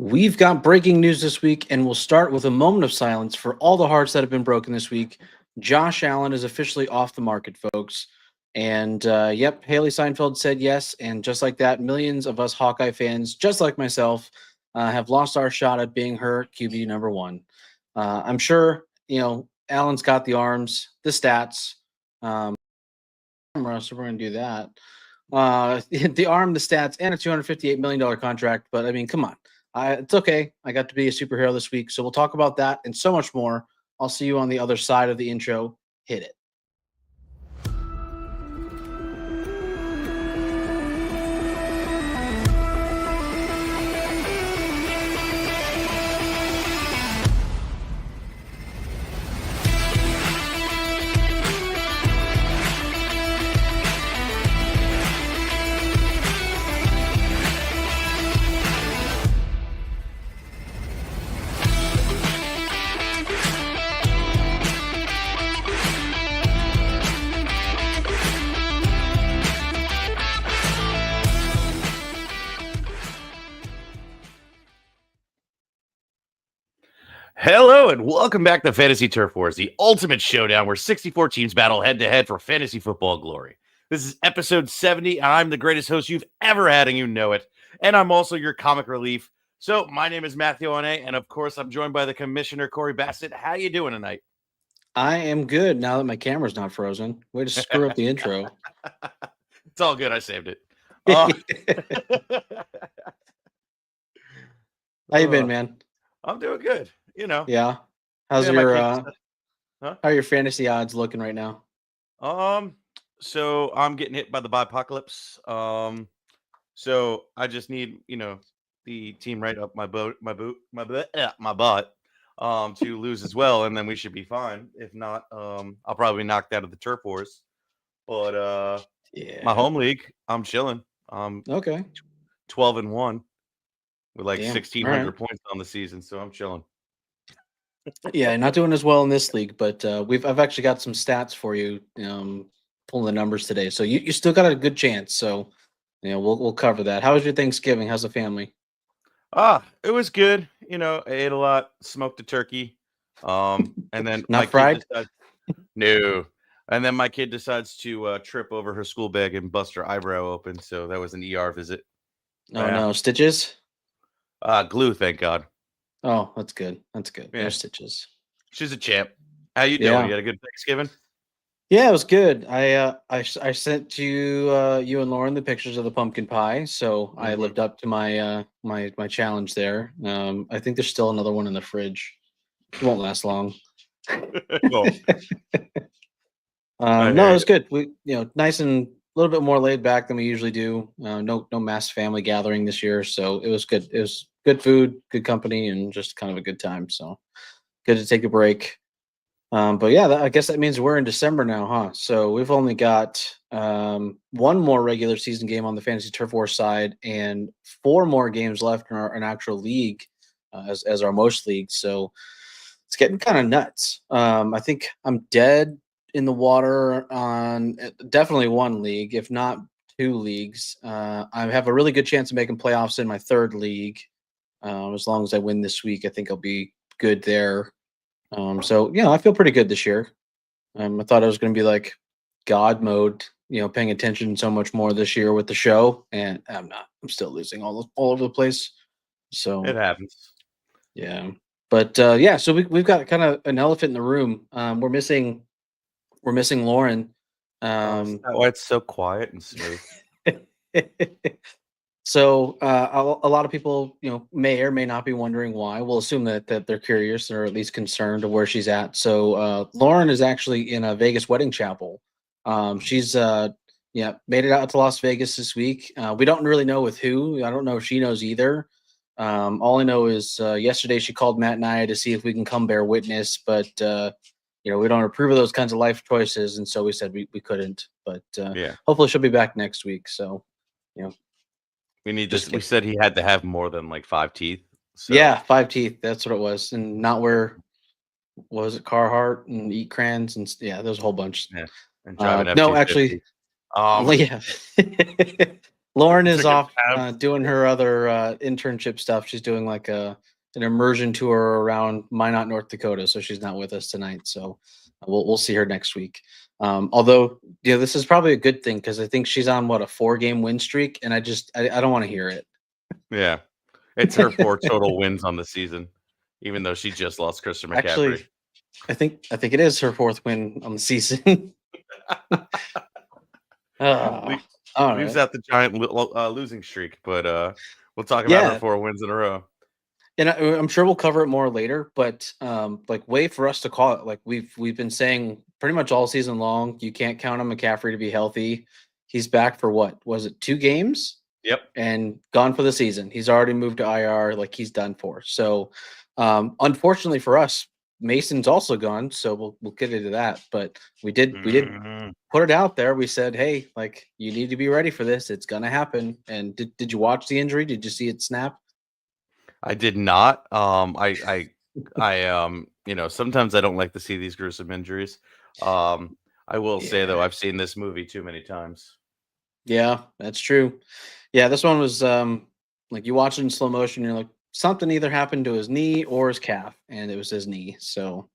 We've got breaking news this week, and we'll start with a moment of silence for all the hearts that have been broken this week. Josh Allen is officially off the market, folks. And yep, Haley Seinfeld said yes. And just like that, millions of us Hawkeye fans, just like myself, have lost our shot at being her QB number one. I'm sure, Allen's got the arms, the stats. So we're going to do that. The arm, the stats, and a $258 million contract. But I mean, come on. It's okay. I got to be a superhero this week. So we'll talk about that and so much more. I'll see you on the other side of the intro. Hit it. Hello and welcome back to Fantasy Turf Wars, the ultimate showdown where 64 teams battle head-to-head for fantasy football glory. This is episode 70, and I'm the greatest host you've ever had, and you know it. And I'm also your comic relief. So my name is Matthew Ahne, and of course I'm joined by the commissioner, Cory Bassett. How you doing tonight? I am good now that my camera's not frozen. Way to screw up the intro. It's all good. I saved it. How you been, man? I'm doing good. Yeah. How's how are your fantasy odds looking right now? So I'm getting hit by the bipocalypse. So I just need, the team right up my butt, to lose as well, and then we should be fine. If not, I'll probably be knocked out of the turf wars. But my home league, I'm chilling. Okay. 12-1 with like 1,600 points on the season, so I'm chilling. Yeah, not doing as well in this league, but I've actually got some stats for you, pulling the numbers today. So you still got a good chance. So we'll cover that. How was your Thanksgiving? How's the family? It was good. I ate a lot, smoked a turkey. And then not fried? No. And then my kid decides to trip over her school bag and bust her eyebrow open. So that was an ER visit. Oh no, stitches? Glue, thank God. Oh, that's good. That's good. Yeah. No stitches. She's a champ. How you doing? You had a good Thanksgiving? Yeah, it was good. I sent you and Lauren the pictures of the pumpkin pie, so I lived up to my my challenge there. I think there's still another one in the fridge. It won't last long. No, it was good. We nice and a little bit more laid back than we usually do. No mass family gathering this year, so it was good. It was good food, good company, and just kind of a good time. So good to take a break. But yeah, I guess that means we're in December now, huh? So we've only got one more regular season game on the Fantasy Turf War side and 4 more games left in our actual league as our most leagues. So it's getting kind of nuts. I think I'm dead in the water on definitely one league, if not 2 leagues. I have a really good chance of making playoffs in my 3rd league. As long as I win this week, I think I'll be good there. So I feel pretty good this year. I thought I was going to be like God mode, paying attention so much more this year with the show, and I'm not. I'm still losing all over the place. So it happens. Yeah, but so we've got kind of an elephant in the room. We're missing Lauren. Why it's so quiet and smooth. So a lot of people, may or may not be wondering why. We'll assume that they're curious or at least concerned of where she's at. So Lauren is actually in a Vegas wedding chapel. She's made it out to Las Vegas this week. We don't really know with who. I don't know if she knows either. All I know is yesterday she called Matt and I to see if we can come bear witness, but we don't approve of those kinds of life choices, and so we said we couldn't. But hopefully she'll be back next week. So we need this. We said he had to have more than like 5 teeth. So. Yeah, 5 teeth. That's what it was, and not where was it Carhartt and Eat Crayons and there's a whole bunch. Yeah, and no, actually, yeah. Lauren is Took a off nap. doing her other internship stuff. She's doing like an immersion tour around Minot, North Dakota, so she's not with us tonight. So we'll see her next week. Although this is probably a good thing because I think she's on a 4-game win streak, and I don't want to hear it. Yeah. It's her 4 total wins on the season, even though she just lost Christian McCaffrey. Actually, I think it is her 4th win on the season. All Leaves right. out the giant losing streak, but we'll talk about her Yeah. 4 wins in a row. And I'm sure we'll cover it more later, but like wait for us to call it. Like we've been saying pretty much all season long, you can't count on McCaffrey to be healthy. He's back for what was it, 2 games? Yep. And gone for the season. He's already moved to IR, like he's done for. So unfortunately for us, Mason's also gone. So we'll get into that. But we did put it out there. We said, hey, like you need to be ready for this. It's gonna happen. And did you watch the injury? Did you see it snap? I did not. I sometimes I don't like to see these gruesome injuries. I will say though, I've seen this movie too many times. Yeah, that's true. Yeah, this one was like you watch it in slow motion, you're like, something either happened to his knee or his calf, and it was his knee. So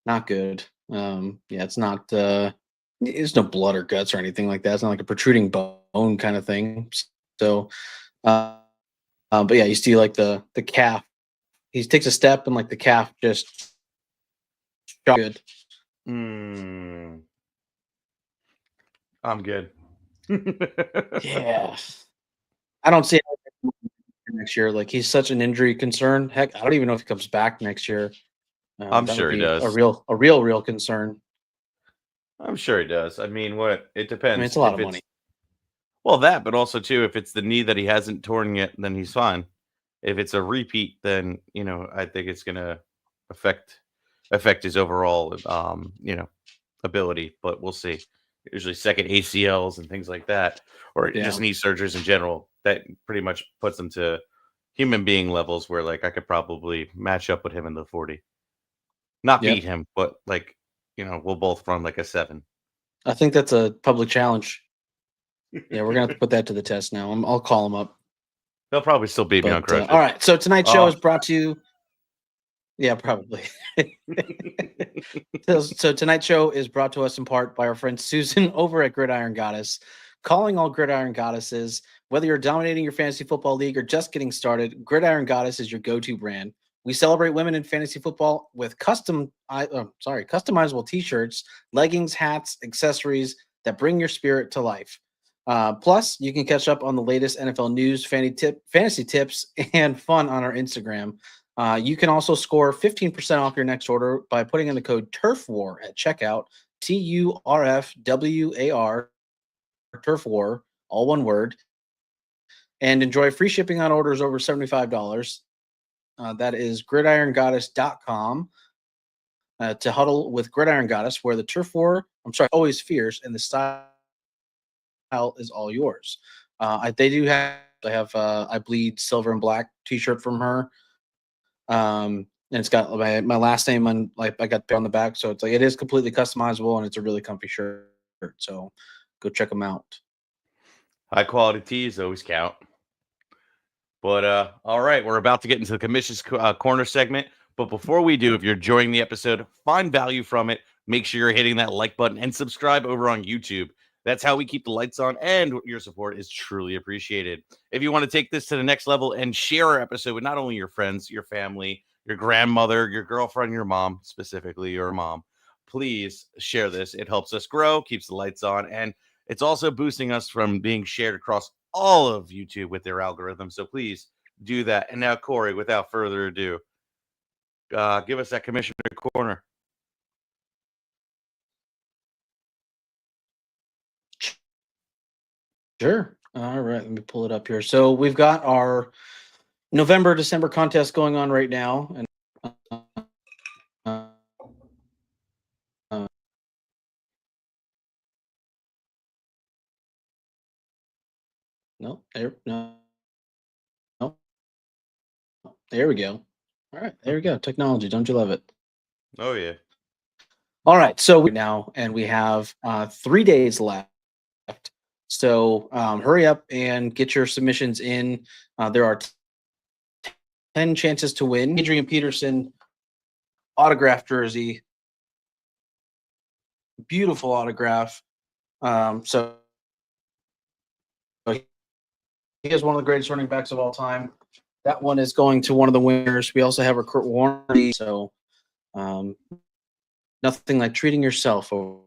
not good. Yeah, it's not it's no blood or guts or anything like that. It's not like a protruding bone kind of thing. So but yeah, you see like the calf. He takes a step and like the calf just good. I'm good. Yeah. I don't see it next year. Like he's such an injury concern. Heck, I don't even know if he comes back next year. I'm That sure would he be does. a real concern. I'm sure he does. I mean, it I depends. mean, it's a lot of money. Well, that, but also too, if it's the knee that he hasn't torn yet, then he's fine. If it's a repeat, then I think it's gonna affect his overall ability. But we'll see. Usually second ACLs and things like that, or just knee surgeries in general, that pretty much puts them to human being levels where like I could probably match up with him in the 40. Not beat him, but like, we'll both run like a 7. I think that's a public challenge. Yeah, we're gonna have to put that to the test now. I'll call him up. They'll probably still beat me on But crutches. all right, so tonight's show is brought to you. Yeah, probably. So tonight's show is brought to us in part by our friend Susan over at Gridiron Goddess. Calling all Gridiron Goddesses, whether you're dominating your fantasy football league or just getting started, Gridiron Goddess is your go-to brand. We celebrate women in fantasy football with customizable t-shirts, leggings, hats, accessories that bring your spirit to life. Plus, you can catch up on the latest NFL news, fantasy tips, and fun on our Instagram. You can also score 15% off your next order by putting in the code TURFWAR at checkout, TURFWAR, TURFWAR, all one word, and enjoy free shipping on orders over $75. That is gridirongoddess.com to huddle with Gridiron Goddess, where the turf war, always fierce, and the style is all yours. They have I bleed silver and black t-shirt from her. And it's got my last name on, like, I got on the back, so it's like it is completely customizable and it's a really comfy shirt. So go check them out. High quality tees always count. But all right, we're about to get into the commission's corner segment. But before we do, if you're enjoying the episode, find value from it, make sure you're hitting that like button and subscribe over on YouTube. That's how we keep the lights on, and your support is truly appreciated. If you want to take this to the next level and share our episode with not only your friends, your family, your grandmother, your girlfriend, your mom, specifically your mom, please share this. It helps us grow, keeps the lights on, and it's also boosting us from being shared across all of YouTube with their algorithm. So please do that. And now, Cory, without further ado, give us that commissioner corner. Sure. All right, let me pull it up here. So we've got our November, December contest going on right now, and there we go. All right, there we go. Technology, don't you love it? Oh yeah. All right, so now, and we have 3 days left. So hurry up and get your submissions in. There are 10 chances to win. Adrian Peterson autograph jersey, beautiful autograph. So he is one of the greatest running backs of all time. That one is going to one of the winners. We also have a Kurt Warner. So nothing like treating yourself over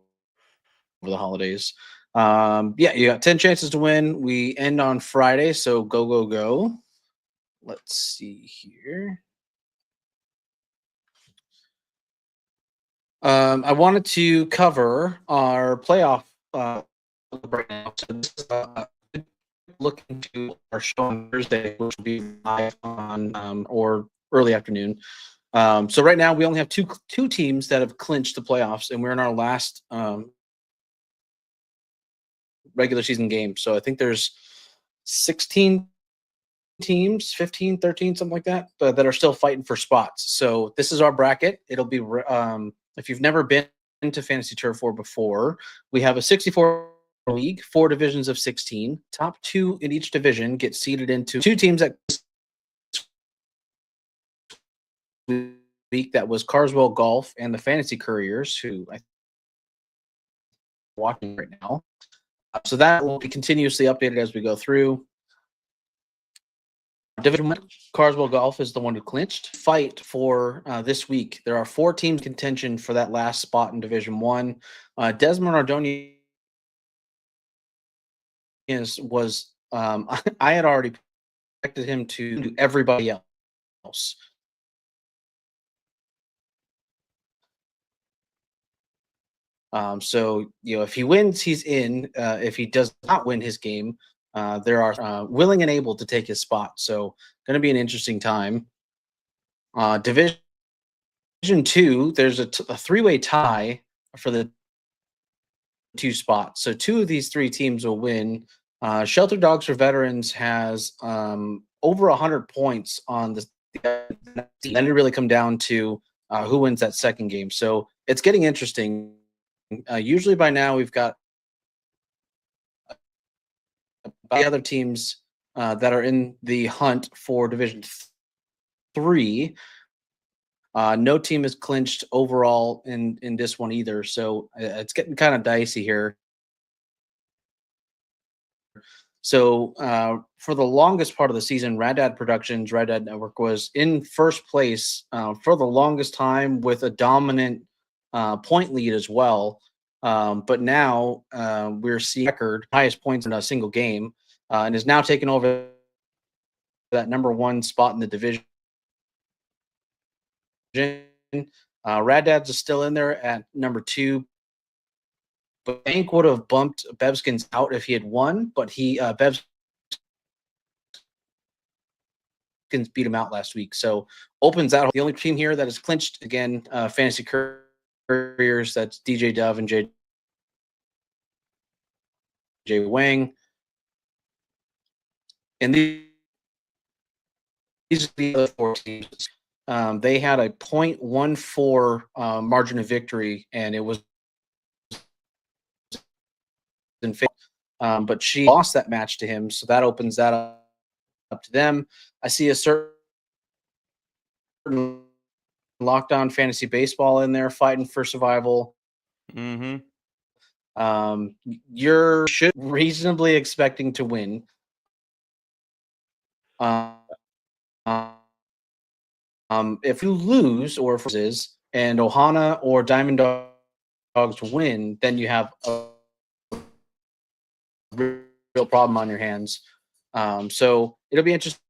the holidays. Yeah, you got 10 chances to win. We end on Friday, so go, go, go. Let's see here. I wanted to cover our playoff right now. So this is looking to our show on Thursday, which will be live on or early afternoon. So right now we only have two teams that have clinched the playoffs, and we're in our last regular season game. So I think there's 16 teams, 15, 13, something like that, that are still fighting for spots. So this is our bracket. It'll be if you've never been to Fantasy Turf War before, we have a 64 league, 4 divisions of 16. Top 2 in each division get seeded into 2 teams that week. That was Carswell Golf and the Fantasy Couriers, who I watching right now. So that will be continuously updated as we go through. Division 1, Carswell Golf is the one who clinched. Fight for this week. There are 4 teams contention for that last spot in Division 1. Desmond Ardoni was I had already expected him to do everybody else. So if he wins, he's in. If he does not win his game, there are willing and able to take his spot. So going to be an interesting time. Division 2, there's a 3-way tie for the 2 spots. So 2 of these 3 teams will win. Shelter Dogs for Veterans has over 100 points on the. Then it really come down to who wins that second game. So it's getting interesting. Usually by now we've got the other teams that are in the hunt for Division 3. No team is clinched overall in this one either, so it's getting kind of dicey here. So for the longest part of the season, Rad Dad Productions, Rad Dad Network was in first place for the longest time with a dominant point lead as well. But now we're seeing record highest points in a single game and is now taking over that number 1 spot in the division. Rad Dads is still in there at number 2. But Bank would have bumped Bevskins out if he had won, but Bevskins beat him out last week. So opens out the only team here that is clinched again, Fantasy Couriers. That's DJ Dove and J Wang. And these are the other 4 teams. They had a 0.14 margin of victory, and it was in favor. But she lost that match to him, so that opens that up to them. I see a certain Lockdown Fantasy Baseball in there fighting for survival. Mm-hmm. You're reasonably expecting to win. If you lose, or if it is, and Ohana or Diamond Dogs win, then you have a real problem on your hands. So it'll be interesting.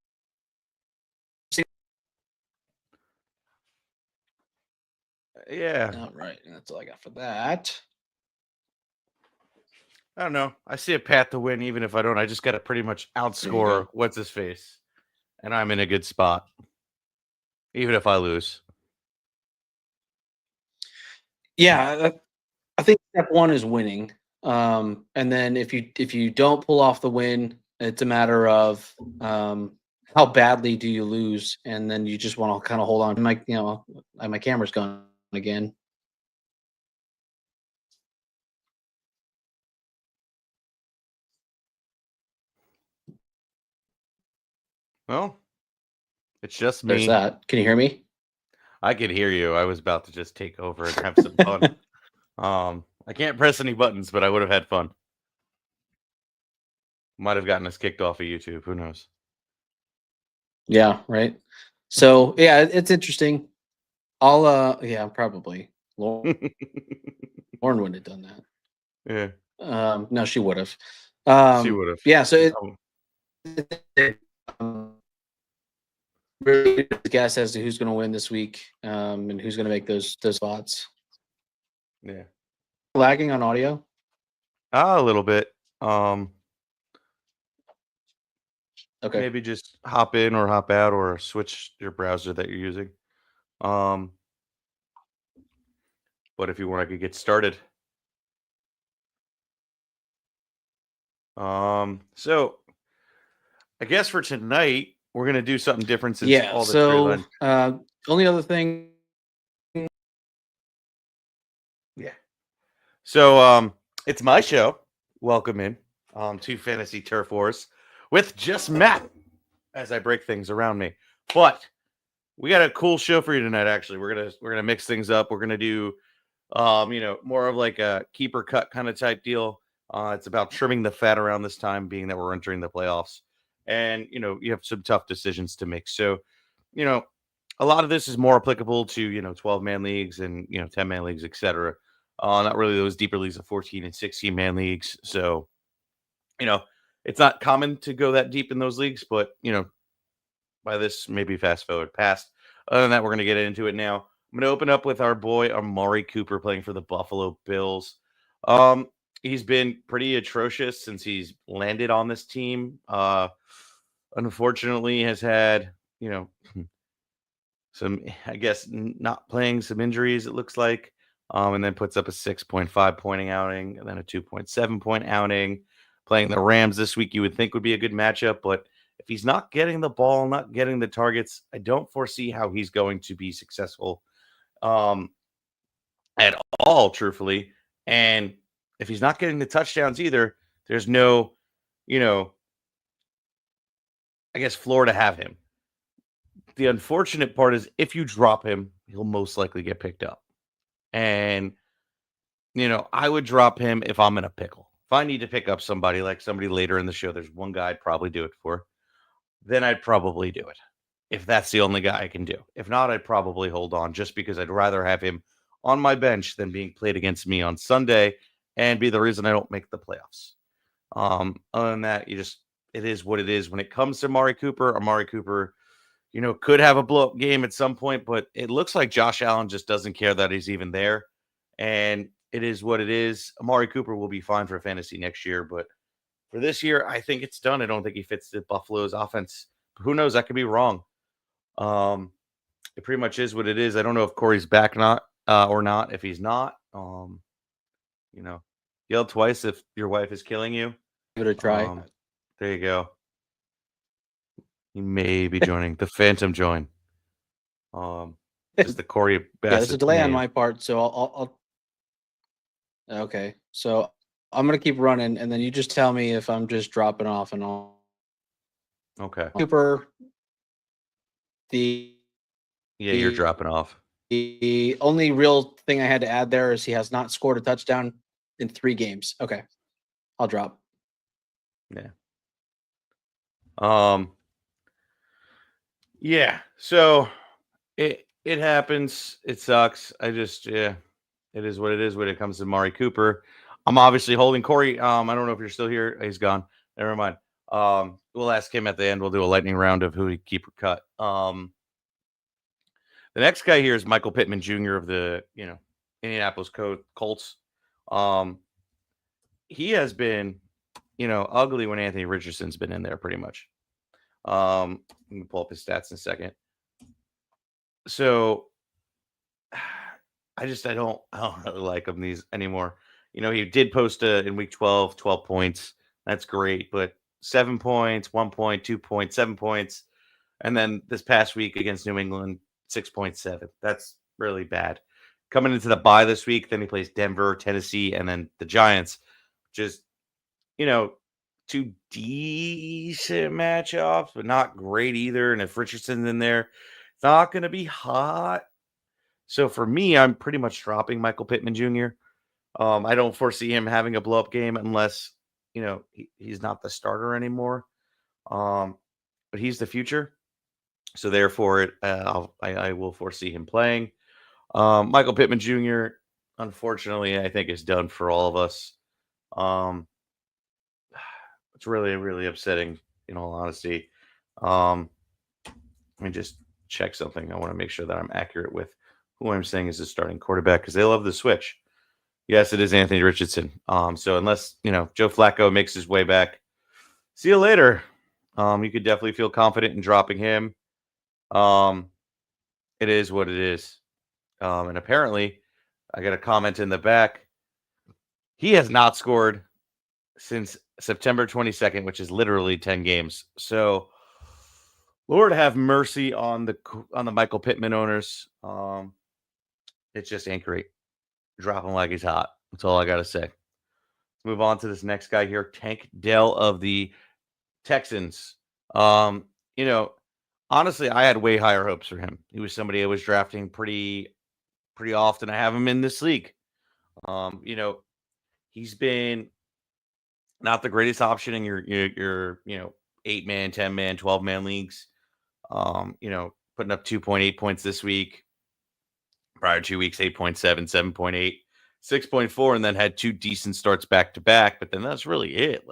Yeah. All right. That's all I got for that. I don't know. I see a path to win, even if I don't. I just got to pretty much outscore what's his face, and I'm in a good spot, even if I lose. Yeah, I think step 1 is winning, and then if you don't pull off the win, it's a matter of how badly do you lose, and then you just want to kind of hold on. My camera's gone again. Well, it's just There's me. that. Can you hear me? I could hear you. I was about to just take over and have some fun. I can't press any buttons, but I would have had fun. Might have gotten us kicked off of YouTube. Who knows? Yeah, right. So yeah, it's interesting. Yeah, probably. Lauren wouldn't have done Yeah, that. No, she would have. she would have. Yeah, so Oh, really good guess as to who's going to win this week, and who's going to make those spots. yeah. Lagging on audio. A little bit. Okay. Maybe just hop in or hop out or switch your browser that you're using. Um, but if you want, I could get started. So I guess for tonight we're gonna do something different since Yeah. all the So storyline. only other thing. Yeah. So it's my show. Welcome in to Fantasy Turf Wars with just Matt as I break things around me. But we got a cool show for you tonight. Actually, we're gonna mix things up. We're gonna do more of like a keeper cut kind of type deal. It's about trimming the fat around this time, being that we're entering the playoffs, and you have some tough decisions to make. So, you know, a lot of this is more applicable to 12-man leagues and 10-man leagues, etc. Not really those deeper leagues of 14 and 16-man leagues. So, you know, it's not common to go that deep in those leagues, but by this maybe fast forward past. Other than that, we're gonna get into it now. I'm going to open up with our boy Amari Cooper playing for the Buffalo Bills. He's been pretty atrocious since he's landed on this team. Unfortunately, has had some, I guess, not playing, some injuries. It looks like, and then puts up a 6.5 pointing outing, and then a 2.7 point outing. Playing the Rams this week, you would think would be a good matchup, but if he's not getting the ball, not getting the targets, I don't foresee how he's going to be successful um, at all, truthfully. And if he's not getting the touchdowns either, there's no, you know, I guess floor to have him. The unfortunate part is if you drop him, he'll most likely get picked up. And, I would drop him if I'm in a pickle. If I need to pick up somebody, like somebody later in the show, there's one guy I'd probably do it for, then I'd probably do it. If that's the only guy I can do. If not, I'd probably hold on just because I'd rather have him on my bench than being played against me on Sunday and be the reason I don't make the playoffs. Other than that, it is what it is. When it comes to Amari Cooper, could have a blow up game at some point, but it looks like Josh Allen just doesn't care that he's even there. And it is what it is. Amari Cooper will be fine for fantasy next year, but for this year, I think it's done. I don't think he fits the Buffalo's offense. But who knows? I could be wrong. It pretty much is what it is. I don't know if Cory's back or not. If he's not, yell twice if your wife is killing you. Give it a try. There you go. He may be joining the Phantom join. Just the Cory Bassett. Yeah, there's a delay on my part, so I'll. Okay, so I'm gonna keep running, and then you just tell me if I'm just dropping off and all. Okay. Cooper. You're dropping off. The only real thing I had to add there is he has not scored a touchdown in 3 games. Okay, I'll drop. Yeah. Yeah. So it happens. It sucks. It is what it is when it comes to Amari Cooper. I'm obviously holding Cory. I don't know if you're still here. He's gone. Never mind. We'll ask him at the end. We'll do a lightning round of who he keep or cut. The next guy here is Michael Pittman Jr. of the Indianapolis Colts. He has been ugly when Anthony Richardson's been in there pretty much. Let me pull up his stats in a second. So I don't really like him these anymore. He did post in week 12 points. That's great, but 7 points, 1 point, 2 points, 7 points. And then this past week against New England, 6.7. That's really bad. Coming into the bye this week, then he plays Denver, Tennessee, and then the Giants. Just, two decent matchups, but not great either. And if Richardson's in there, it's not going to be hot. So for me, I'm pretty much dropping Michael Pittman Jr. I don't foresee him having a blow up game unless, he's not the starter anymore. But he's the future. So therefore, I will foresee him playing. Michael Pittman Jr., unfortunately, I think is done for all of us. It's really, really upsetting, in all honesty. Let me just check something. I want to make sure that I'm accurate with who I'm saying is the starting quarterback because they love the switch. Yes, it is Anthony Richardson. So unless, Joe Flacco makes his way back, see you later. You could definitely feel confident in dropping him. It is what it is. And apparently, I got a comment in the back. He has not scored since September 22nd, which is literally 10 games. So, Lord have mercy on the Michael Pittman owners. It just ain't great. Drop him like he's hot. That's all I got to say. Let's move on to this next guy here, Tank Dell of the Texans. Honestly, I had way higher hopes for him. He was somebody I was drafting pretty often. I have him in this league. He's been not the greatest option in your 8-man, 10-man, 12-man leagues. Putting up 2.8 points this week. Prior 2 weeks, 8.7, 7.8, 6.4, and then had 2 decent starts back to back. But then that's really it.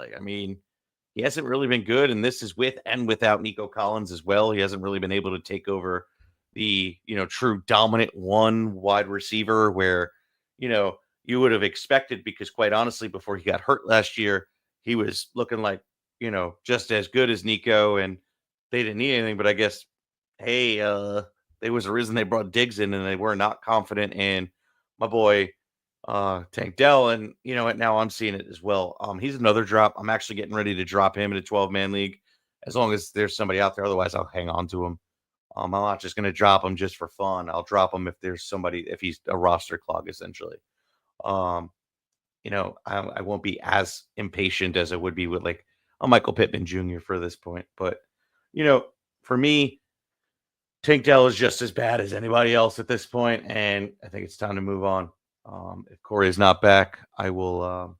He hasn't really been good, and this is with and without Nico Collins as well. He hasn't really been able to take over the true dominant one wide receiver where you would have expected, because quite honestly, before he got hurt last year, he was looking like just as good as Nico, and they didn't need anything. But I guess, hey, there was a reason they brought Diggs in, and they were not confident in my boy Tank Dell, and you know what? Now I'm seeing it as well. He's another drop. I'm actually getting ready to drop him in a 12-man league, as long as there's somebody out there. Otherwise, I'll hang on to him. I'm not just going to drop him just for fun. I'll drop him if there's somebody, if he's a roster clog, essentially. I won't be as impatient as I would be with like a Michael Pittman Jr. for this point. But, for me, Tank Dell is just as bad as anybody else at this point, and I think it's time to move on. If Cory is not back, I will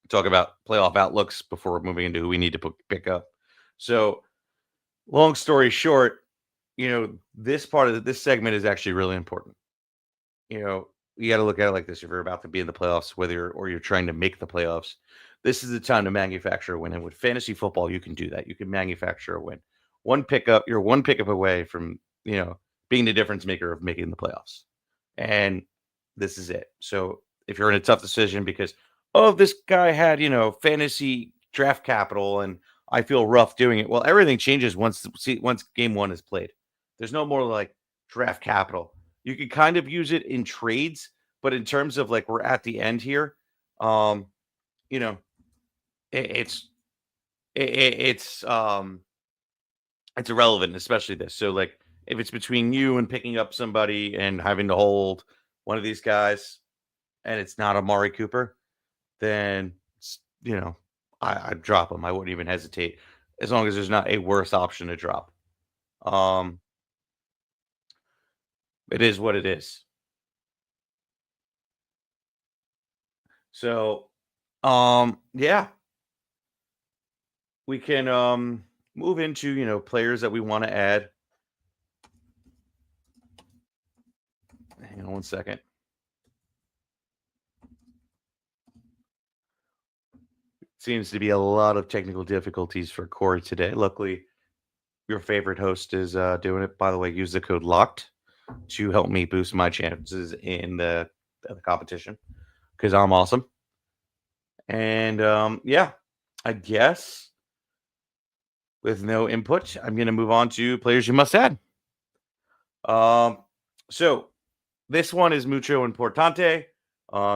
talk about playoff outlooks before moving into who we need to pick up. So, long story short, this part of this segment is actually really important. You got to look at it like this. If you're about to be in the playoffs, whether you're trying to make the playoffs, this is the time to manufacture a win. And with fantasy football, you can do that. You can manufacture a win. You're one pickup away from, being the difference maker of making the playoffs. And this is it. So if you're in a tough decision because, this guy had, fantasy draft capital and I feel rough doing it. Well, everything changes once game one is played. There's no more like draft capital. You can kind of use it in trades, but in terms of like we're at the end here, it's irrelevant, especially this. So like if it's between you and picking up somebody and having to hold one of these guys, and it's not Amari Cooper, then I'd drop him. I wouldn't even hesitate, as long as there's not a worse option to drop. It is what it is. So, yeah, we can move into players that we want to add. Hang on one second. Seems to be a lot of technical difficulties for Cory today. Luckily, your favorite host is doing it. By the way, use the code LOCKED to help me boost my chances in the competition, because I'm awesome. And yeah, I guess with no input, I'm going to move on to players you must add. So this one is mucho importante.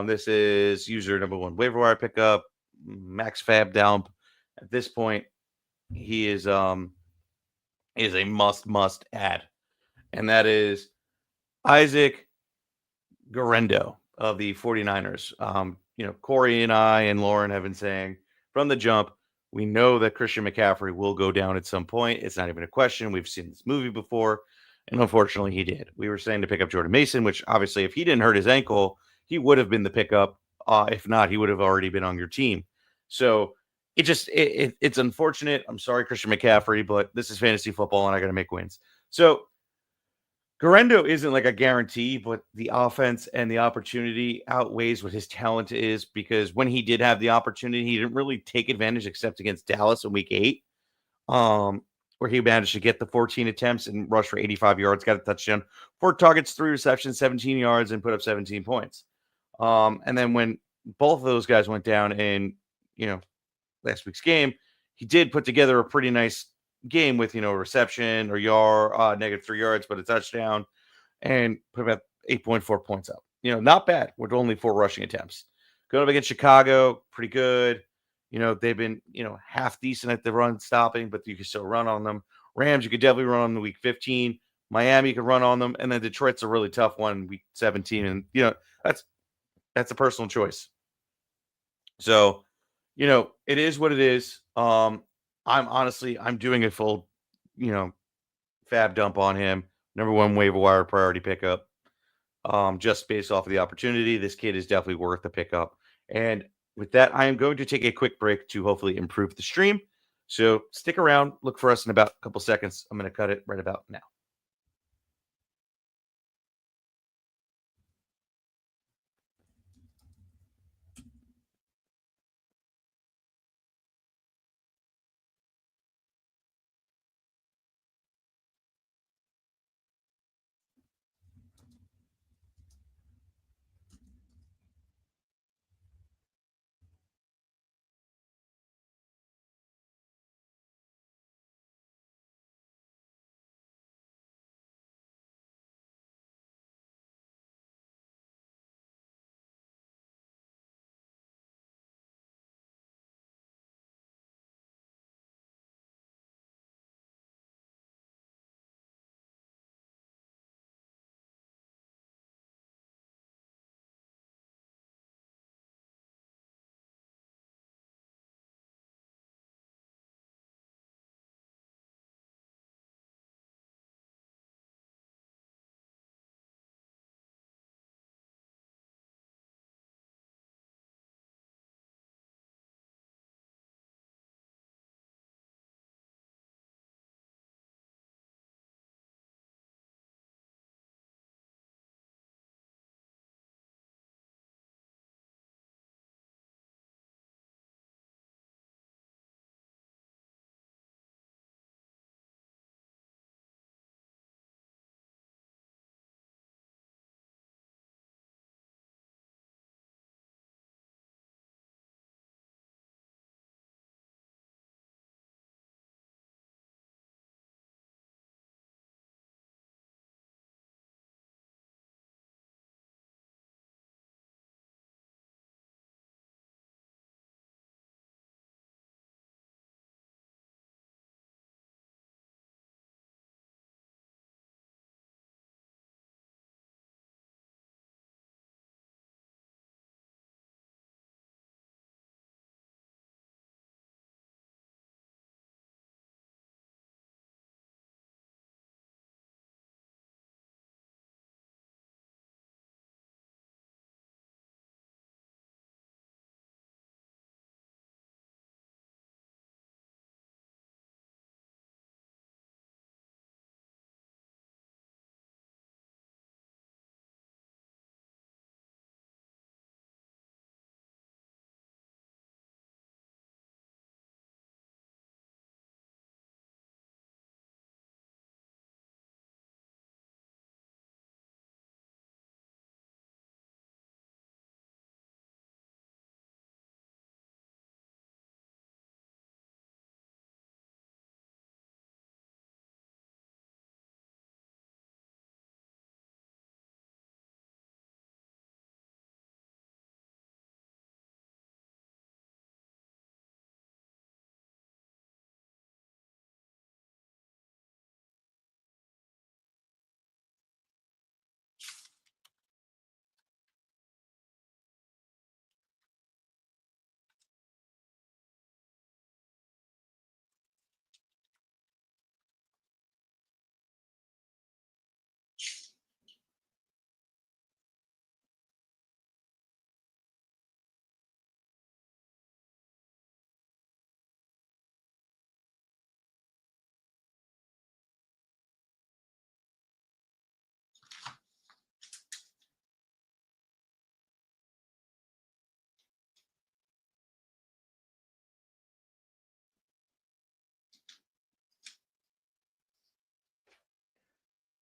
This is user number 1 waiver wire pickup, max fab down. At this point, he is a must add, and that is Isaac Guerrero of the 49ers. Cory and I and Lauren have been saying from the jump, We know that Christian McCaffrey will go down at some point. It's not even a question. We've seen this movie before, and unfortunately, he did. We were saying to pick up Jordan Mason, which obviously, if he didn't hurt his ankle, he would have been the pickup. If not, he would have already been on your team. So it's unfortunate. I'm sorry, Christian McCaffrey, but this is fantasy football, and I got to make wins. So Garendo isn't like a guarantee, but the offense and the opportunity outweighs what his talent is, because when he did have the opportunity, he didn't really take advantage except against Dallas in week 8, um, where he managed to get the 14 attempts and rush for 85 yards, got a touchdown, 4 targets, 3 receptions, 17 yards, and put up 17 points. And then when both of those guys went down in, last week's game, he did put together a pretty nice game with, a reception or negative 3 yards, but a touchdown, and put about 8.4 points up. Not bad with only 4 rushing attempts. Going up against Chicago, pretty good. They've been, half decent at the run stopping, but you can still run on them. Rams, you could definitely run on the week 15. Miami, you could run on them. And then Detroit's a really tough one, week 17. And, that's a personal choice. So, it is what it is. I'm doing a full, fab dump on him. Number 1 waiver wire priority pickup. Just based off of the opportunity. This kid is definitely worth the pickup. And with that, I am going to take a quick break to hopefully improve the stream. So stick around. Look for us in about a couple seconds. I'm going to cut it right about now.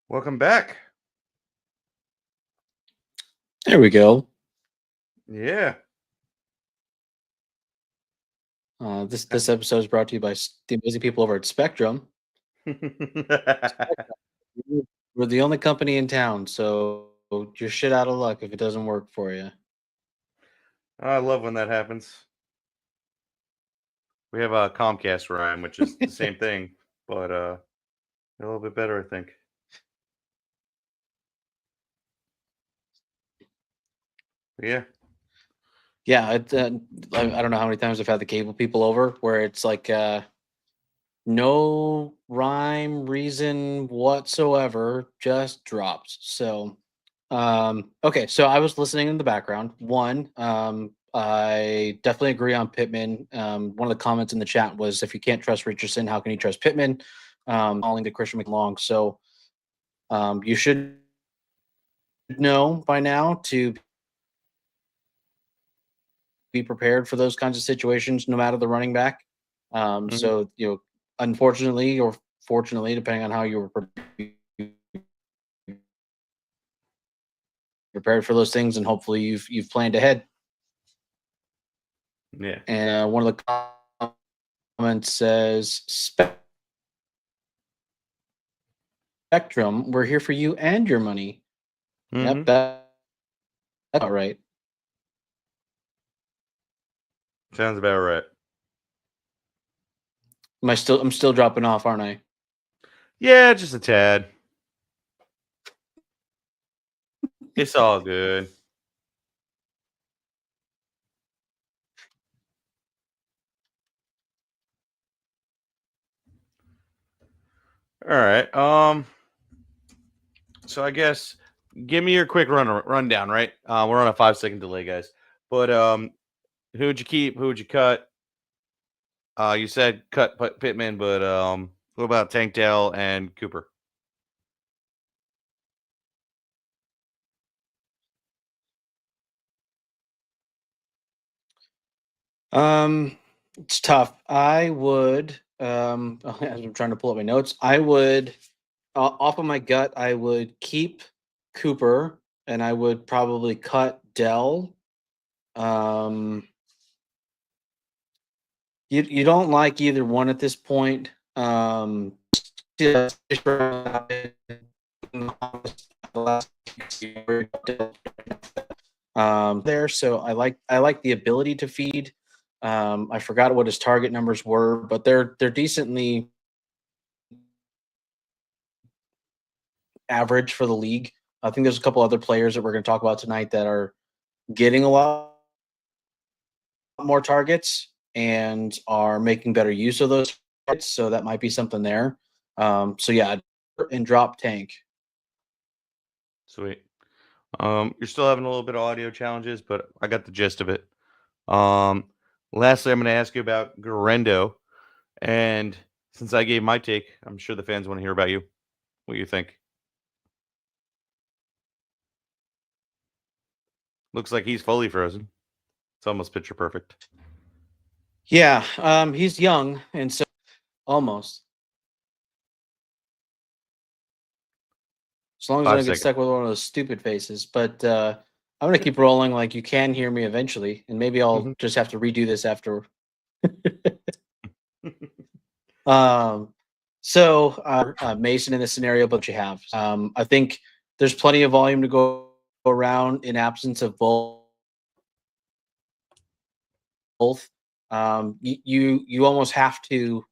Welcome back. There we go. Yeah. This episode is brought to you by the amazing people over at Spectrum. We're the only company in town, so you're shit out of luck if it doesn't work for you. I love when that happens. We have a Comcast where I am, which is the same thing, but a little bit better, I think. Yeah. Yeah, I don't know how many times I've had the cable people over where it's like no rhyme, reason whatsoever, just drops. So, okay, so I was listening in the background. One, I definitely agree on Pittman. One of the comments in the chat was, if you can't trust Richardson, how can you trust Pittman? Calling to Christian McLong. So, you should know by now to be prepared for those kinds of situations, no matter the running back. So, unfortunately or fortunately, depending on how you were prepared for those things, and hopefully you've planned ahead. Yeah. And one of the comments says, "Spectrum, we're here for you and your money." Yep, that's about right. Sounds about right. I'm still dropping off, aren't I? Yeah, just a tad. It's all good. All right. So I guess give me your quick rundown, right? We're on a 5-second delay, guys. But who'd you keep? Who'd you cut? You said cut Pittman, but what about Tank Dell and Cooper? It's tough. I would, as I'm trying to pull up my notes, I would, off of my gut, I would keep Cooper, and I would probably cut Dell. You don't like either one at this point. Yeah, there. So I like the ability to feed. I forgot what his target numbers were, but they're decently average for the league. I think there's a couple other players that we're going to talk about tonight that are getting a lot more targets and are making better use of those targets. So that might be something there. So yeah, and drop Tank. Sweet. You're still having a little bit of audio challenges, but I got the gist of it. Lastly, I'm going to ask you about Garendo. And since I gave my take, I'm sure the fans want to hear about you. What do you think? Looks like he's fully frozen. It's almost picture perfect. Yeah, he's young, and so almost. As long as I 5 don't get seconds. stuck with one of those stupid faces. But I'm gonna keep rolling. Like, you can hear me eventually, and maybe I'll just have to redo this after. So Mason in this scenario, but you have. I think there's plenty of volume to go around in absence of both. You almost have to,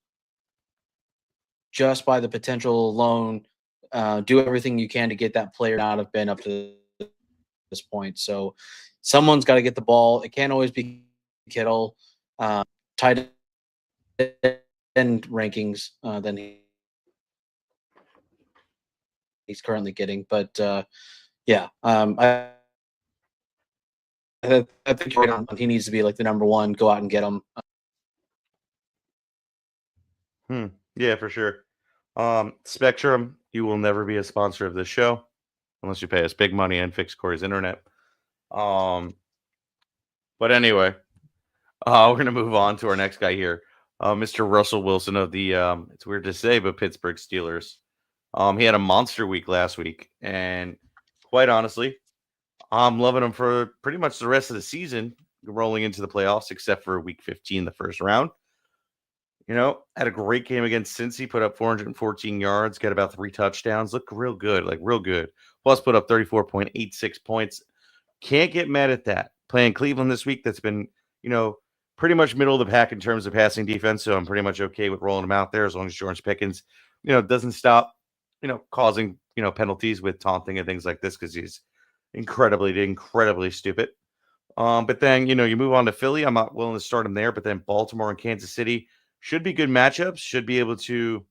just by the potential alone, do everything you can to get that player not have been up to this point. So someone's got to get the ball. It can't always be Kittle. Tight end rankings than he's currently getting. But yeah, I think he needs to be like the number one. Go out and get him. Yeah, for sure. Spectrum, you will never be a sponsor of this show unless you pay us big money and fix Cory's internet. But anyway, we're gonna move on to our next guy here, Mr. Russell Wilson of the it's weird to say, but Pittsburgh Steelers. He had a monster week last week, and quite honestly, I'm loving him for pretty much the rest of the season, rolling into the playoffs, except for week 15, the first round. Had a great game against Cincy, put up 414 yards, got about 3 touchdowns, looked real good, like real good. Plus, put up 34.86 points. Can't get mad at that. Playing Cleveland this week, that's been, pretty much middle of the pack in terms of passing defense. So I'm pretty much okay with rolling him out there as long as George Pickens, doesn't stop, causing, penalties with taunting and things like this because he's incredibly stupid. But then, you move on to Philly. I'm not willing to start him there. But then Baltimore and Kansas City should be good matchups, should be able to,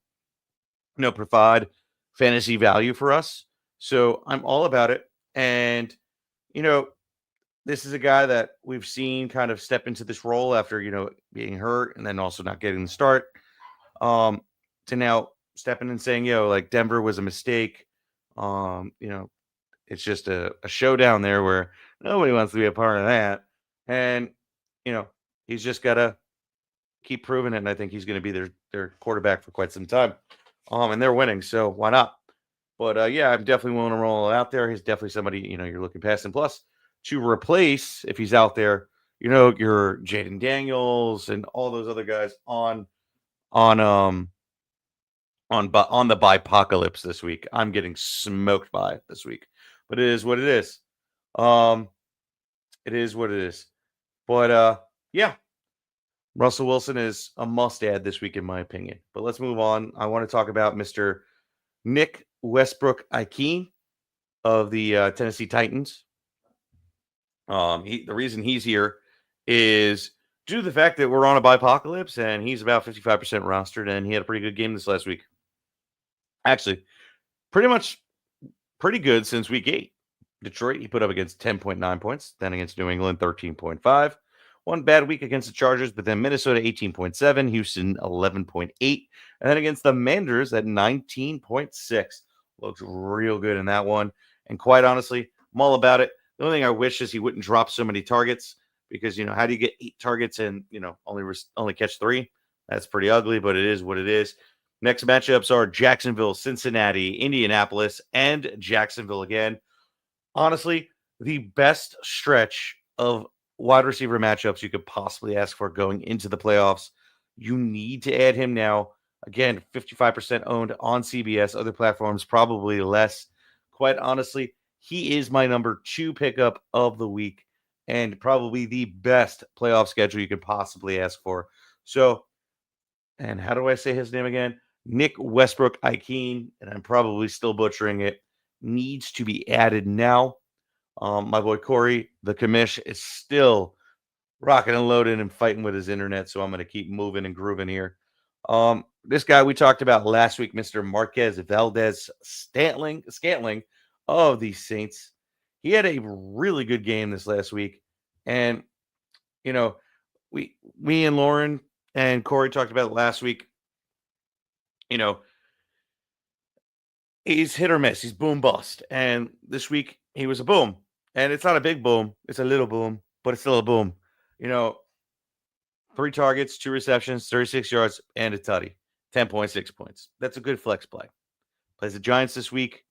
provide fantasy value for us. So I'm all about it. And, this is a guy that we've seen kind of step into this role after, being hurt and then also not getting the start. To now stepping and saying, like Denver was a mistake. It's just a showdown there where nobody wants to be a part of that. And, he's just got to keep proving it. And I think he's going to be their quarterback for quite some time. And they're winning. So why not? But I'm definitely willing to roll out there. He's definitely somebody, you're looking past. And plus, to replace, if he's out there, your Jaden Daniels and all those other guys on the bipocalypse this week. I'm getting smoked by it this week. But it is what it is. It is what it is. But Russell Wilson is a must-add this week, in my opinion. But let's move on. I want to talk about Mr. Nick Westbrook-Ikhine of the Tennessee Titans. The reason he's here is due to the fact that we're on a bipocalypse, and he's about 55% rostered, and he had a pretty good game this last week. Actually, pretty good since week 8. Detroit, he put up against 10.9 points, then against New England, 13.5. One bad week against the Chargers, but then Minnesota, 18.7, Houston, 11.8, and then against the Manders at 19.6. Looks real good in that one. And quite honestly, I'm all about it. The only thing I wish is he wouldn't drop so many targets because, how do you get 8 targets and, only catch 3? That's pretty ugly, but it is what it is. Next matchups are Jacksonville, Cincinnati, Indianapolis, and Jacksonville again. Honestly, the best stretch of wide receiver matchups you could possibly ask for going into the playoffs. You need to add him now. Again, 55% owned on CBS, other platforms probably less. Quite honestly, he is my number 2 pickup of the week and probably the best playoff schedule you could possibly ask for. So, and how do I say his name again? Nick Westbrook-Ikhine, and I'm probably still butchering it, needs to be added now. My boy Cory, the commish, is still rocking and loading and fighting with his internet, so I'm going to keep moving and grooving here. This guy we talked about last week, Mr. Marquez Valdes-Scantling of the Saints. He had a really good game this last week. And, me and Lauren and Cory talked about it last week. He's hit or miss. He's boom bust. And this week he was a boom. And it's not a big boom. It's a little boom, but it's still a boom. 3 targets, 2 receptions, 36 yards, and a tutty. 10.6 points. That's a good flex play. Plays the Giants this week.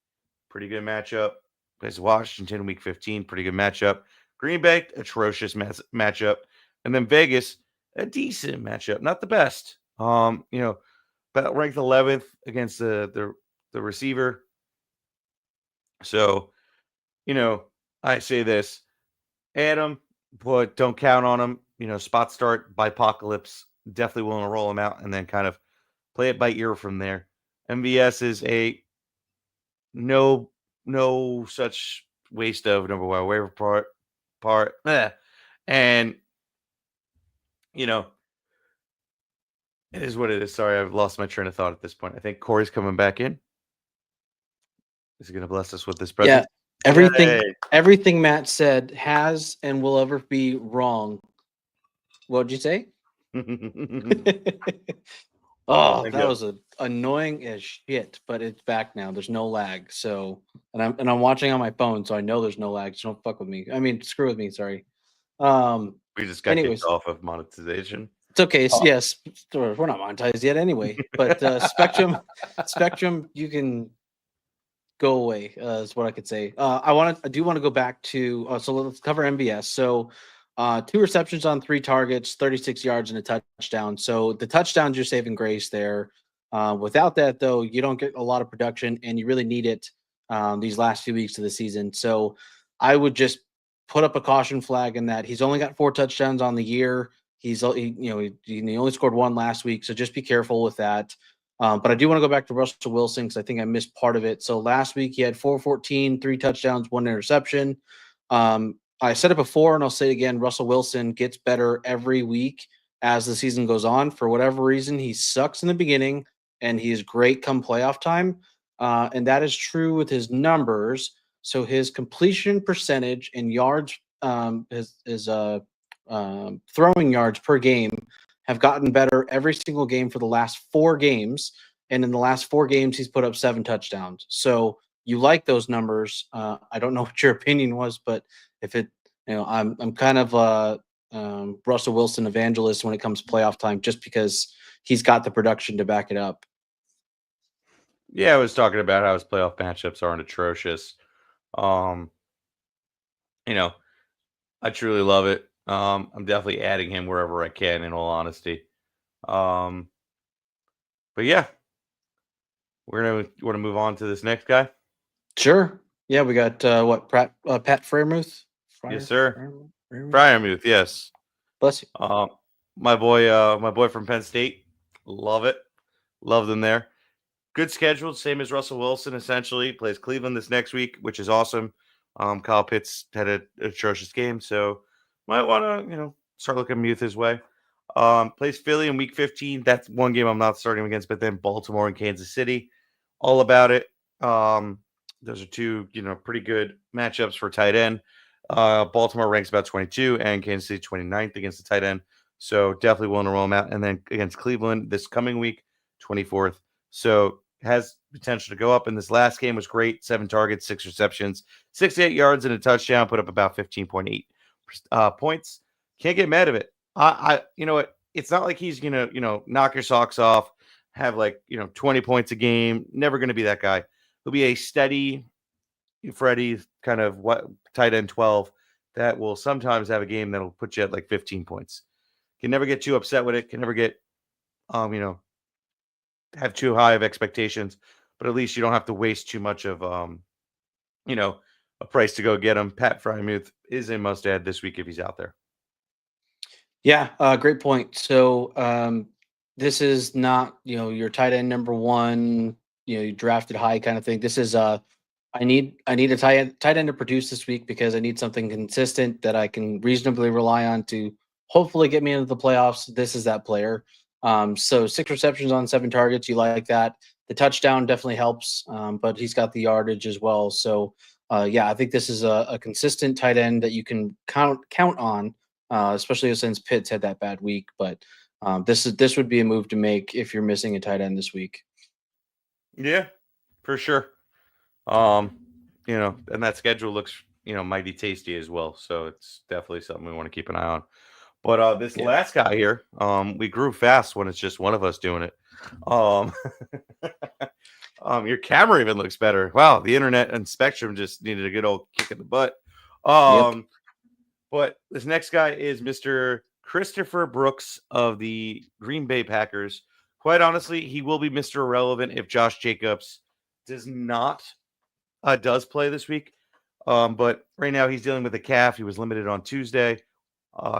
Pretty good matchup. Plays Washington week 15. Pretty good matchup. Green Bay, atrocious matchup. And then Vegas, a decent matchup. Not the best. But ranked 11th against the receiver. So, I say this. Add him, but don't count on him. Spot start, bipocalypse. Definitely willing to roll him out and then kind of play it by ear from there. MVS is a no such waste of number 1 waiver part. And, it is what it is. Sorry, I've lost my train of thought at this point. I think Cory's coming back in. Is he going to bless us with this present? Yeah, everything Matt said has and will ever be wrong. What'd you say? Oh, that was annoying as shit, but it's back now. There's no lag. So, and I'm watching on my phone, so I know there's no lag. So don't fuck with me. I mean, screw with me. Sorry. We just got kicked off of monetization. It's okay. Yes, we're not monetized yet anyway. But Spectrum, you can go away. Is what I could say. I do want to go back to. So let's cover MBS. So, 2 receptions on 3 targets, 36 yards and a touchdown. So the touchdowns you're saving grace there. Without that, though, you don't get a lot of production, and you really need it these last few weeks of the season. So I would just put up a caution flag in that he's only got 4 touchdowns on the year. He only scored 1 last week, so just be careful with that. But I do want to go back to Russell Wilson because I think I missed part of it. So last week he had 414, 3 touchdowns, 1 interception. I said it before and I'll say it again. Russell Wilson gets better every week as the season goes on. For whatever reason, he sucks in the beginning and he is great come playoff time. And that is true with his numbers. So his completion percentage and yards, his throwing yards per game have gotten better every single game for the last 4 games. And in the last 4 games, he's put up 7 touchdowns. So you like those numbers. I don't know what your opinion was, but if it, I'm kind of a Russell Wilson evangelist when it comes to playoff time, just because he's got the production to back it up. Yeah, I was talking about how his playoff matchups aren't atrocious. You know, I truly love it. I'm definitely adding him wherever I can, in all honesty. But yeah, want to move on to this next guy. Sure. Yeah, we got Pat Freiermuth? Yes, sir. Freiermuth, yes. Bless you. My boy from Penn State. Love it. Love them there. Good schedule, same as Russell Wilson, essentially. Plays Cleveland this next week, which is awesome. Kyle Pitts had an atrocious game, so might want to, start looking Muth his way. Plays Philly in week 15. That's one game I'm not starting against, but then Baltimore and Kansas City. All about it. Those are 2, pretty good matchups for tight end. Baltimore ranks about 22 and Kansas City 29th against the tight end. So definitely willing to roll them out. And then against Cleveland this coming week, 24th. So has potential to go up. And this last game was great. 7 targets, 6 receptions, 68 yards and a touchdown, put up about 15.8 points. Can't get mad at it. You know what? It's not like he's going to, knock your socks off, have 20 points a game. Never going to be that guy. He'll be a steady Freddie kind of tight end 12 that will sometimes have a game that'll put you at 15 points. Can never get too upset with it. Can never get, have too high of expectations, but at least you don't have to waste too much of, a price to go get him. Pat Freiermuth is a must add this week if he's out there. Yeah, great point. So this is not, your tight end number 1, you drafted high kind of thing. This is I need a tight end to produce this week because I need something consistent that I can reasonably rely on to hopefully get me into the playoffs. This is that player. So 6 receptions on 7 targets. You like that. The touchdown definitely helps, but he's got the yardage as well. So yeah, I think this is a consistent tight end that you can count on, especially since Pitts had that bad week. But this would be a move to make if you're missing a tight end this week. Yeah, for sure. And that schedule looks, mighty tasty as well. So it's definitely something we want to keep an eye on. But this last guy here, we grew fast when it's just one of us doing it. Your camera even looks better. Wow, the internet and Spectrum just needed a good old kick in the butt. But this next guy is Mr. Christopher Brooks of the Green Bay Packers. Quite honestly, he will be Mr. Irrelevant if Josh Jacobs does play this week. But right now he's dealing with a calf. He was limited on Tuesday,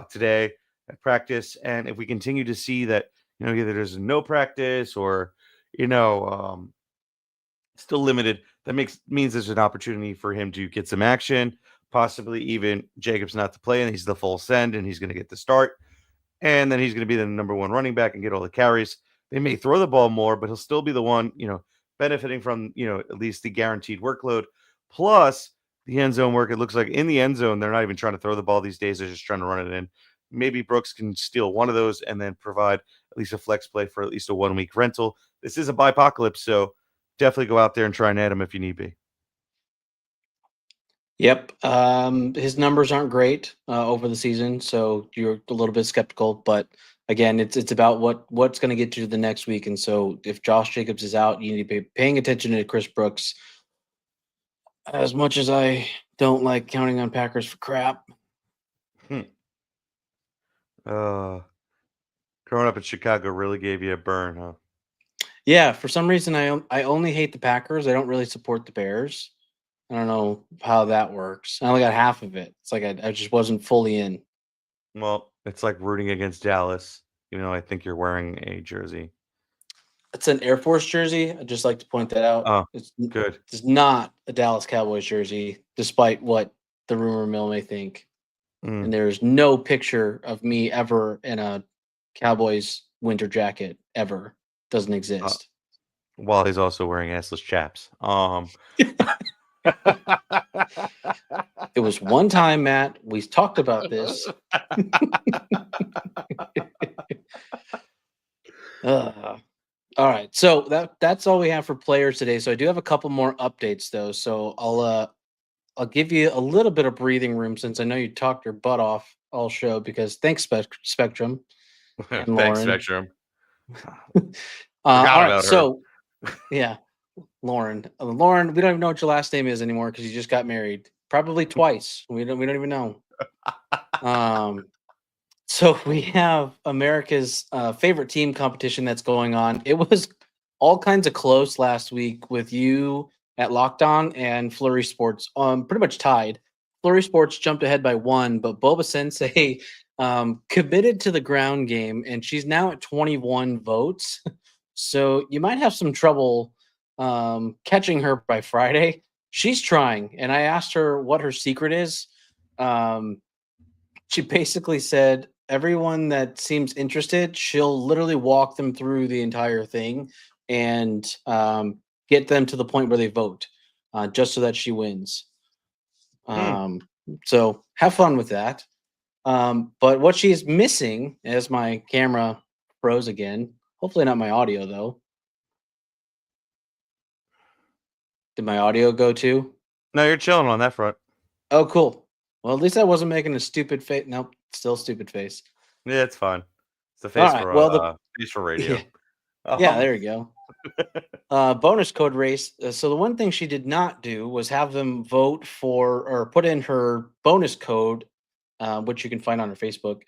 today at practice. And if we continue to see that, either there's no practice or, still limited, that means there's an opportunity for him to get some action, possibly even Jacobs not to play, and he's the full send, and he's going to get the start. And then he's going to be the number 1 running back and get all the carries. They may throw the ball more, but he'll still be the one, benefiting from, at least the guaranteed workload. Plus the end zone work. It looks like in the end zone, they're not even trying to throw the ball these days. They're just trying to run it in. Maybe Brooks can steal one of those and then provide at least a flex play for at least a 1-week rental. This is a bipocalypse, so definitely go out there and try and add him if you need be. Yep. His numbers aren't great over the season, so you're a little bit skeptical. But again, it's about what's going to get you to the next week. And so if Josh Jacobs is out, you need to be paying attention to Chris Brooks. As much as I don't like counting on Packers for crap. Growing up in Chicago really gave you a burn, huh? Yeah, for some reason I only hate the Packers. I don't really support the Bears. I don't know how that works. I only got half of it. It's like I just wasn't fully in. Well, it's like rooting against Dallas, even though I think you're wearing a jersey. It's an Air Force jersey. I'd just like to point that out. Oh, It's good. not a Dallas Cowboys jersey, despite what the rumor mill may think. Mm. And there's no picture of me ever in a Cowboys winter jacket ever. Doesn't exist. While he's also wearing assless chaps. It was one time, Matt. We talked about this. All right, so that's all we have for players today. So I do have a couple more updates though. So I'll give you a little bit of breathing room since I know you talked your butt off all show. Because thanks, Spectrum and Thanks, Lauren. Spectrum. All right, about her. so yeah, Lauren. Lauren, we don't even know what your last name is anymore because you just got married, probably twice. We don't even know. So we have America's favorite team competition that's going on. It was all kinds of close last week with you at Locked On and Flurry Sports pretty much tied. Flurry Sports jumped ahead by 1, but Boba Sensei committed to the ground game, and she's now at 21 votes. So you might have some trouble catching her by Friday. She's trying, and I asked her what her secret is. She basically said everyone that seems interested, she'll literally walk them through the entire thing and get them to the point where they vote, just so that she wins. So have fun with that. But what she's missing, as my camera froze again, hopefully not my audio though. Did my audio go too? No, you're chilling on that front. Oh, cool. Well, at least I wasn't making a stupid face. Nope, still stupid face. Yeah, it's fine. It's the All face right. for Well, face for radio. yeah, there you go. Bonus code race. So the one thing she did not do was have them vote for or put in her bonus code, which you can find on her Facebook.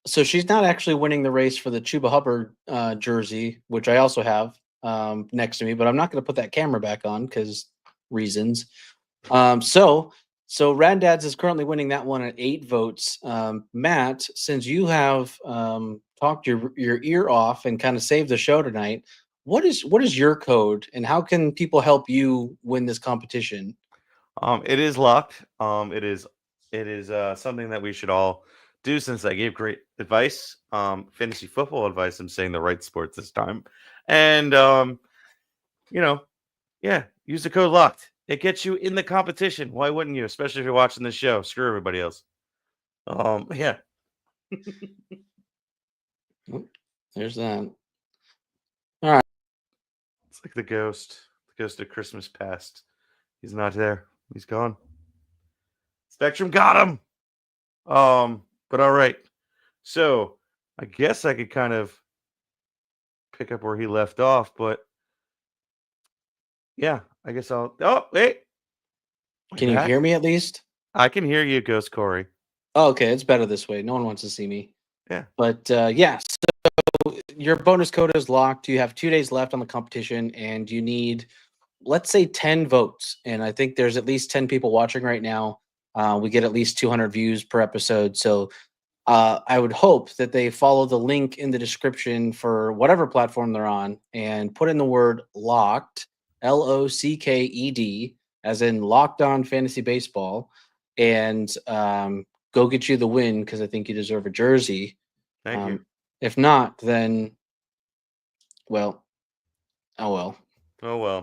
So she's not actually winning the race for the Chuba Hubbard jersey, which I also have next to me, but I'm not going to put that camera back on because reasons. So Rad Dads is currently winning that one at 8 votes. Matt, since you have talked your ear off and kind of saved the show tonight, what is your code and how can people help you win this competition? It is locked. It is something that we should all do since I gave great advice. Fantasy football advice. I'm saying the right sports this time. And yeah, use the code locked. It gets you in the competition. Why wouldn't you? Especially if you're watching this show. Screw everybody else. Yeah. There's that. It's like the ghost of Christmas past. He's not there. He's gone. Spectrum got him. But all right. So I guess I could kind of pick up where he left off, but yeah, I guess I'll. Oh, wait. Can you hear me at least? I can hear you, Ghost Cory. Oh, okay, it's better this way. No one wants to see me. Yeah. But yeah, so your bonus code is locked. You have 2 days left on the competition, and you need, let's say, 10 votes. And I think there's at least 10 people watching right now. We get at least 200 views per episode. So I would hope that they follow the link in the description for whatever platform they're on and put in the word locked, LOCKED, as in Locked On Fantasy Baseball, and go get you the win because I think you deserve a jersey. Thank you. If not, then, well, oh well. Oh, well.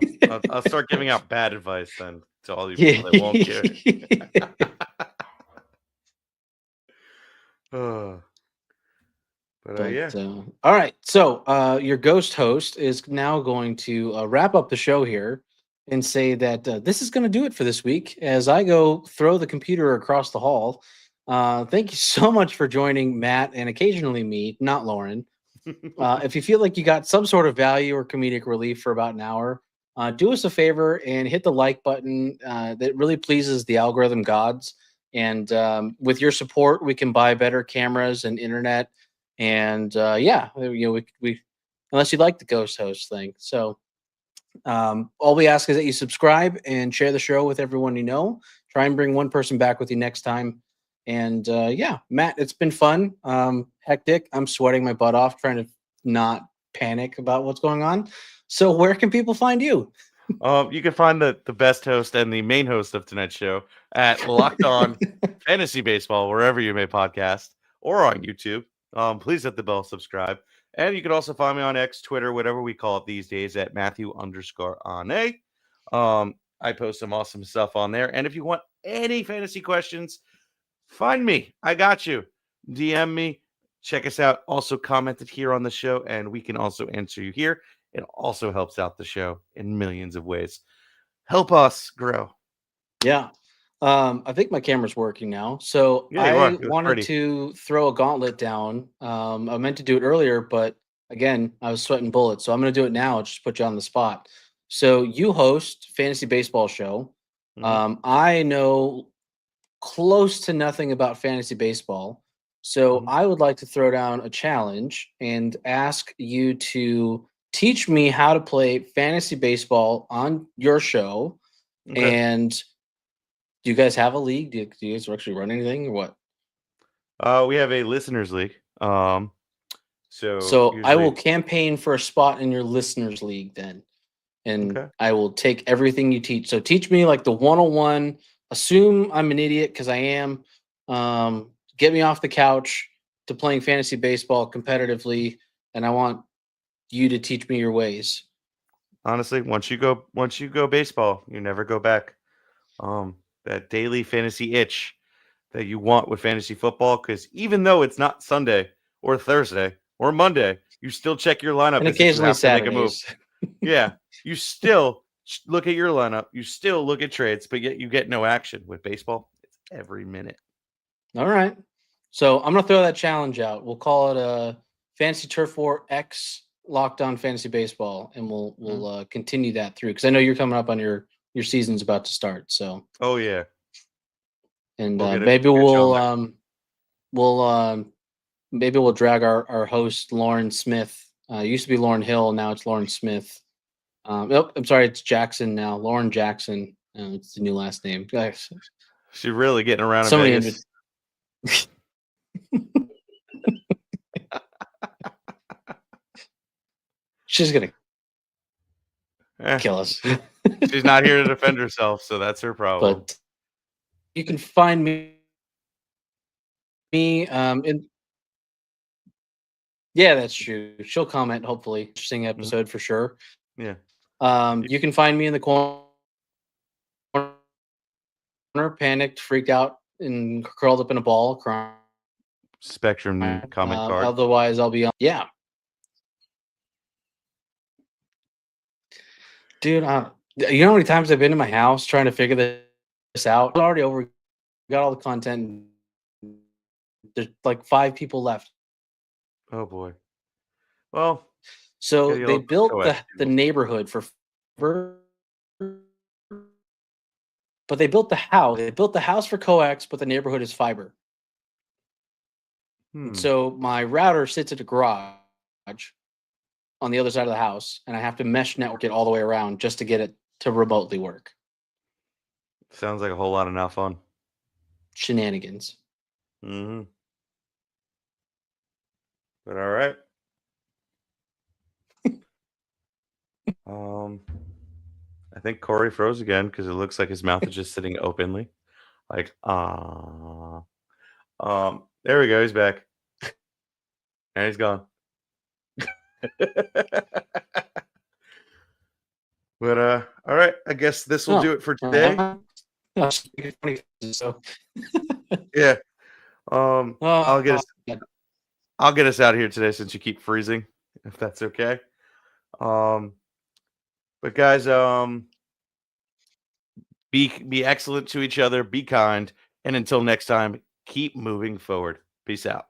I'll start giving out bad advice then to all you people that won't get it. Yeah. All right. So your ghost host is now going to wrap up the show here and say that this is going to do it for this week as I go throw the computer across the hall. Thank you so much for joining Matt and occasionally me, not Lauren. If you feel like you got some sort of value or comedic relief for about an hour, do us a favor and hit the like button. That really pleases the algorithm gods. And with your support, we can buy better cameras and internet. And we unless you like the ghost host thing. So all we ask is that you subscribe and share the show with everyone you know. Try and bring one person back with you next time. And Matt, it's been fun. Hectic. I'm sweating my butt off trying to not panic about what's going on. So where can people find you? You can find the best host and the main host of tonight's show at Locked On Fantasy Baseball, wherever you may podcast, or on YouTube. Please hit the bell, subscribe. And you can also find me on X, Twitter, whatever we call it these days, at Matthew_Ahne. I post some awesome stuff on there. And if you want any fantasy questions, find me. I got you. DM me. Check us out. Also commented here on the show, and we can also answer you here. It also helps out the show in millions of ways. Help us grow. Yeah. I think my camera's working now. So Yeah, you are. I It was wanted pretty. to throw a gauntlet down. I meant to do it earlier, but again, I was sweating bullets. So I'm going to do it now. Just put you on the spot. So you host Fantasy Baseball Show. Mhm. I know close to nothing about fantasy baseball. So Mhm. I would like to throw down a challenge and ask you to teach me how to play fantasy baseball on your show. Okay. And do you guys have a league? Do you guys actually run anything or what? We have a listeners league. So So I will usually, campaign for a spot in your listeners league then. And okay. I will take everything you teach. So teach me like the 101. Assume I'm an idiot because I am. Get me off the couch to playing fantasy baseball competitively. And I want you to teach me your ways. Honestly, once you go baseball, you never go back. That daily fantasy itch that you want with fantasy football, because even though it's not Sunday or Thursday or Monday, you still check your lineup And as if you occasionally have to make a move. Saturdays. Yeah, you still look at your lineup, you still look at trades, but yet you get no action. With baseball, it's every minute. All right. So I'm gonna throw that challenge out. We'll call it a Fantasy Turf War X Locked On Fantasy Baseball, and we'll Mhm. continue that through because I know you're coming up on your season's about to start. So Oh yeah, and we'll get it. maybe We'll get you on there. we'll maybe we'll drag our host Lauren Smith. It used to be Lauren Hill, now it's Lauren Smith. Nope, I'm sorry, it's Jackson now. Lauren Jackson. It's the new last name. Guys, She's really getting around in so many. Vegas. She's gonna Eh, kill us. she's not here to defend herself, so that's her problem. But you can find me in yeah, that's true. She'll comment, hopefully. Interesting Mhm. episode for sure. Yeah. You can find me in the corner, panicked, freaked out, and curled up in a ball, crying. Spectrum comment card. Otherwise, I'll be on. Yeah, dude. You know how many times I've been in my house trying to figure this out? It's already over. Got all the content. There's like 5 people left. Oh boy. Well, So get the they old built coax the cable. neighborhood for but they built the house. They built the house for coax, but the neighborhood is fiber. And Hmm. so my router sits at a garage on the other side of the house, and I have to mesh network it all the way around just to get it to remotely work. Sounds like a whole lot of now fun. Shenanigans. Hmm. But all right. Um, I think Cory froze again because it looks like his mouth is just sitting openly. Like, ah. There we go. He's back. And he's gone. But all right. I guess this will do No, it for today. no, so Yeah. I'll get uh, us I'll get us out of here today since you keep freezing, if that's okay. Um, but guys, be excellent to each other, be kind, and until next time, keep moving forward. Peace out.